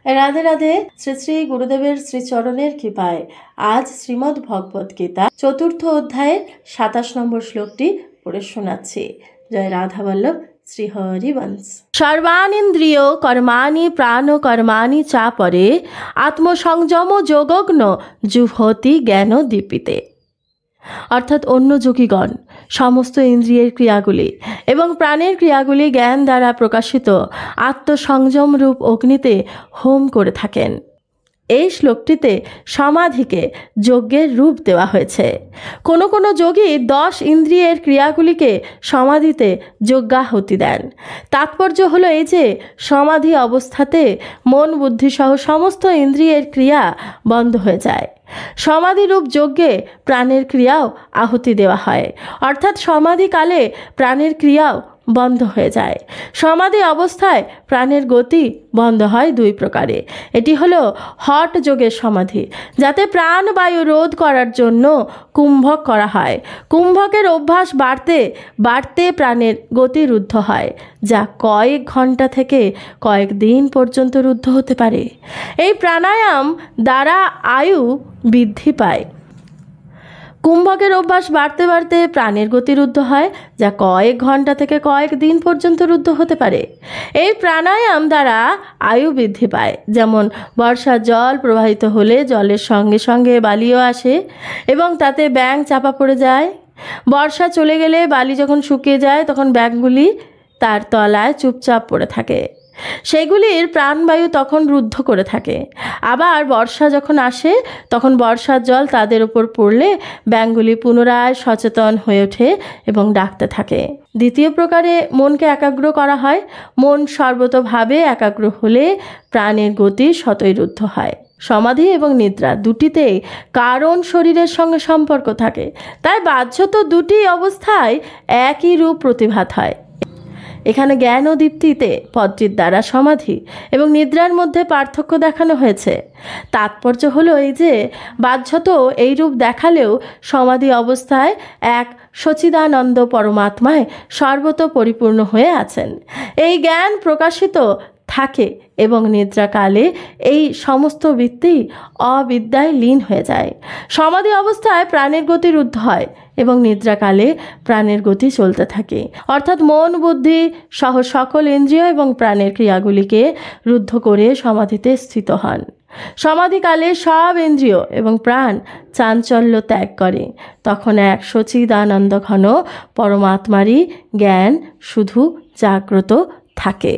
রাধে রাধে। শ্রী শ্রী গুরুদেবের শ্রীচরণের কৃপায় আজ শ্রীমদ্ ভগবত গীতা ৪র্থ অধ্যায়ের ২৭ নম্বর শ্লোকটি পড়ে শোনাচ্ছি। জয় রাধা বল্লভ, শ্রী হরিবংশ। সর্বানিন্দ্রিয় কর্মাণি প্রাণ কর্মাণি চাপরে আত্মসংযম যোগগ্ন জুহতি জ্ঞান দীপিতে। অর্থাৎ অন্য যোগীগণ সমস্ত ইন্দ্রিয়ের ক্রিয়াগুলি এবং প্রাণের ক্রিয়াগুলি জ্ঞান দ্বারা প্রকাশিত আত্মসংযম রূপ অগ্নিতে হোম করে থাকেন। এই শ্লোকটিতে সমাধিকে যজ্ঞের রূপ দেওয়া হয়েছে। কোনো কোনো যোগী 10 ইন্দ্রিয়ের ক্রিয়াগুলিকে সমাধিতে যজ্ঞাহুতি দেন। তাৎপর্য হলো এই যে সমাধি অবস্থাতে মন বুদ্ধিসহ সমস্ত ইন্দ্রিয়ের ক্রিয়া বন্ধ হয়ে যায়। সমাধিরূপ যজ্ঞে প্রাণের ক্রিয়াও আহুতি দেওয়া হয়, অর্থাৎ সমাধিকালে প্রাণের ক্রিয়াও বন্ধ হয়ে যায়। সমাধি অবস্থায় প্রাণের গতি বন্ধ হয় 2 প্রকারে। এটি হলো হঠ যোগের সমাধি, যাতে প্রাণবায়ু রোধ করার জন্য কুম্ভক করা হয়। কুম্ভকের অভ্যাস বাড়তে বাড়তে প্রাণের গতি রুদ্ধ হয়, যা কয়েক ঘন্টা থেকে কয়েক দিন পর্যন্ত রুদ্ধ হতে পারে। এই প্রাণায়াম দ্বারা আয়ু বৃদ্ধি পায়। কুম্ভকের অভ্যাস বাড়তে বাড়তে প্রাণের গতি রুদ্ধ হয়, যা কয়েক ঘন্টা থেকে কয়েক দিন পর্যন্ত রুদ্ধ হতে পারে। এই প্রাণায়াম দ্বারা আয়ু বৃদ্ধি পায়। যেমন বর্ষার জল প্রবাহিত হলে জলের সঙ্গে সঙ্গে বালিও আসে এবং তাতে ব্যাঙ চাপা পড়ে যায়। বর্ষা চলে গেলে বালি যখন শুকিয়ে যায় তখন ব্যাঙগুলি তার তলায় চুপচাপ পড়ে থাকে। সেগুলির প্রাণবায়ু তখন রুদ্ধ করে থাকে। আবার বর্ষা যখন আসে তখন বর্ষার জল তাদের উপর পড়লে ব্যাঙগুলি পুনরায় সচেতন হয়ে ওঠে এবং ডাকতে থাকে। দ্বিতীয় প্রকারে মনকে একাগ্র করা হয়। মন সর্বতোভাবে একাগ্র হলে প্রাণের গতি স্বতই রুদ্ধ হয়। সমাধি এবং নিদ্রা দুটিতেই কারণ শরীরের সঙ্গে সম্পর্ক থাকে, তাই বাহ্যত দুটি অবস্থায় একই রূপ প্রতিভাত হয়। এখানে জ্ঞান ও দীপ্তিতে পদটির দ্বারা সমাধি এবং নিদ্রার মধ্যে পার্থক্য দেখানো হয়েছে। তাৎপর্য হলো এই যে বাহ্যত এই রূপ দেখালেও সমাধি অবস্থায় এক সচিদানন্দ পরমাত্মায় সর্বত পরিপূর্ণ হয়ে আছেন। এই জ্ঞান প্রকাশিত থাকে এবং নিদ্রাকালে এই সমস্ত বৃত্তি অবিদ্যায় লীন হয়ে যায়। সমাধি অবস্থায় প্রাণের গতি রুদ্ধ হয় এবং নিদ্রাকালে প্রাণের গতি চলতে থাকে, অর্থাৎ মন বুদ্ধি সহ সকল ইন্দ্রিয় এবং প্রাণের ক্রিয়াগুলিকে রুদ্ধ করে সমাধিতে স্থিত হন। সমাধিকালে সব ইন্দ্রিয় এবং প্রাণ চাঞ্চল্য ত্যাগ করে। তখন এক সচিদানন্দ ঘন পরমাত্মারই জ্ঞান শুধু জাগ্রত থাকে।